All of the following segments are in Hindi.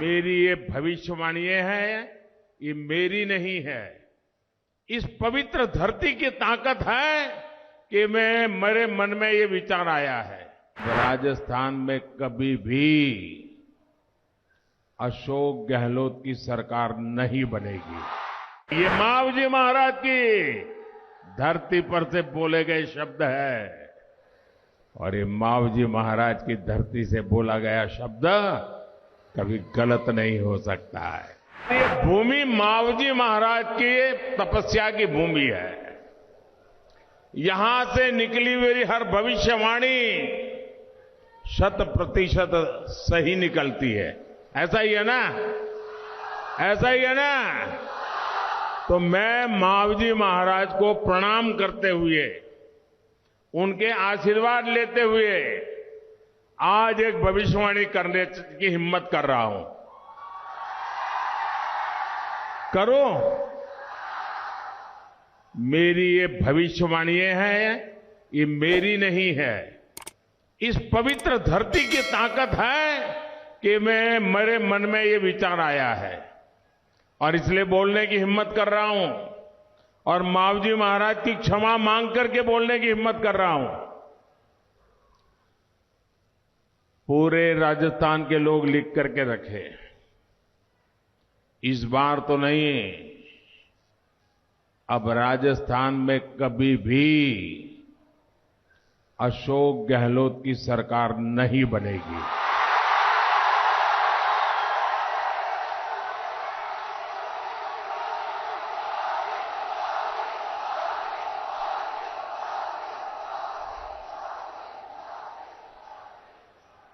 मेरी ये भविष्यवाणी है, ये मेरी नहीं है। इस पवित्र धरती की ताकत है कि मेरे मन में ये विचार आया है, राजस्थान में कभी भी अशोक गहलोत की सरकार नहीं बनेगी। ये मावजी महाराज की धरती पर से बोले गए शब्द है और ये मावजी महाराज की धरती से बोला गया शब्द कभी गलत नहीं हो सकता है। ये भूमि मावजी महाराज की तपस्या की भूमि है। यहां से निकली हुई हर भविष्यवाणी 100% सही निकलती है। ऐसा ही है ना? ऐसा ही है ना? तो मैं मावजी महाराज को प्रणाम करते हुए, उनके आशीर्वाद लेते हुए आज एक भविष्यवाणी करने की हिम्मत कर रहा हूं। करो। मेरी ये भविष्यवाणी है, ये मेरी नहीं है। इस पवित्र धरती की ताकत है कि मेरे मन में ये विचार आया है और इसलिए बोलने की हिम्मत कर रहा हूं और मावजी महाराज की क्षमा मांग करके बोलने की हिम्मत कर रहा हूं। पूरे राजस्थान के लोग लिख करके रखे, इस बार तो नहीं, अब राजस्थान में कभी भी अशोक गहलोत की सरकार नहीं बनेगी।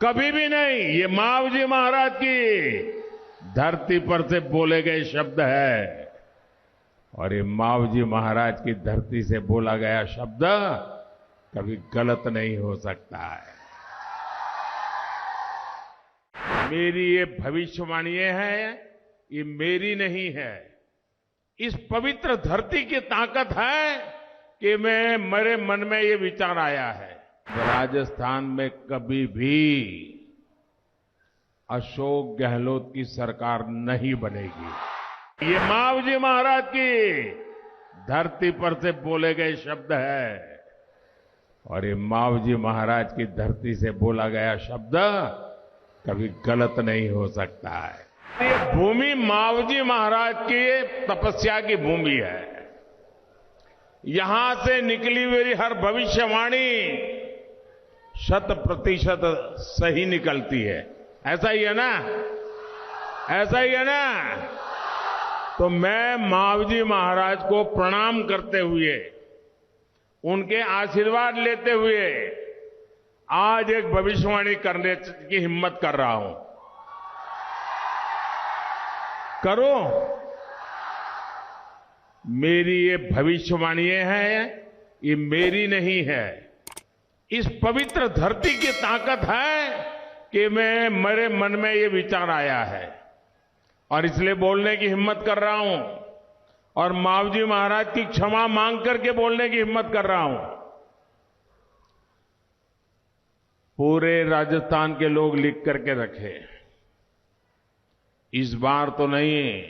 कभी भी नहीं। ये मावजी महाराज की धरती पर से बोले गए शब्द है और ये मावजी महाराज की धरती से बोला गया शब्द कभी गलत नहीं हो सकता है। मेरी ये भविष्यवाणी है, ये मेरी नहीं है। इस पवित्र धरती की ताकत है कि मेरे मन में ये विचार आया है, राजस्थान में कभी भी अशोक गहलोत की सरकार नहीं बनेगी। ये मावजी महाराज की धरती पर से बोले गए शब्द है और ये मावजी महाराज की धरती से बोला गया शब्द कभी गलत नहीं हो सकता है। ये भूमि मावजी महाराज की तपस्या की भूमि है। यहां से निकली हुई हर भविष्यवाणी 100% सही निकलती है। ऐसा ही है ना? ऐसा ही है ना? तो मैं मावजी महाराज को प्रणाम करते हुए, उनके आशीर्वाद लेते हुए आज एक भविष्यवाणी करने की हिम्मत कर रहा हूं। करो। मेरी ये भविष्यवाणी है, ये मेरी नहीं है। इस पवित्र धरती की ताकत है कि मेरे मन में ये विचार आया है और इसलिए बोलने की हिम्मत कर रहा हूं और मावजी महाराज की क्षमा मांग करके बोलने की हिम्मत कर रहा हूं। पूरे राजस्थान के लोग लिख करके रखे, इस बार तो नहीं,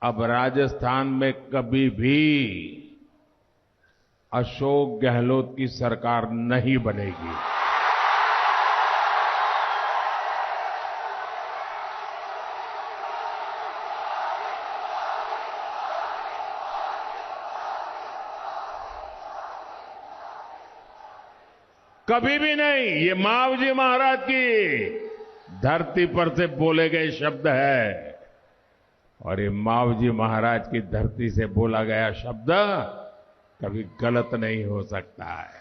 अब राजस्थान में कभी भी अशोक गहलोत की सरकार नहीं बनेगी। कभी भी नहीं। ये मावजी महाराज की धरती पर से बोले गए शब्द है और ये मावजी महाराज की धरती से बोला गया शब्द कभी गलत नहीं हो सकता है।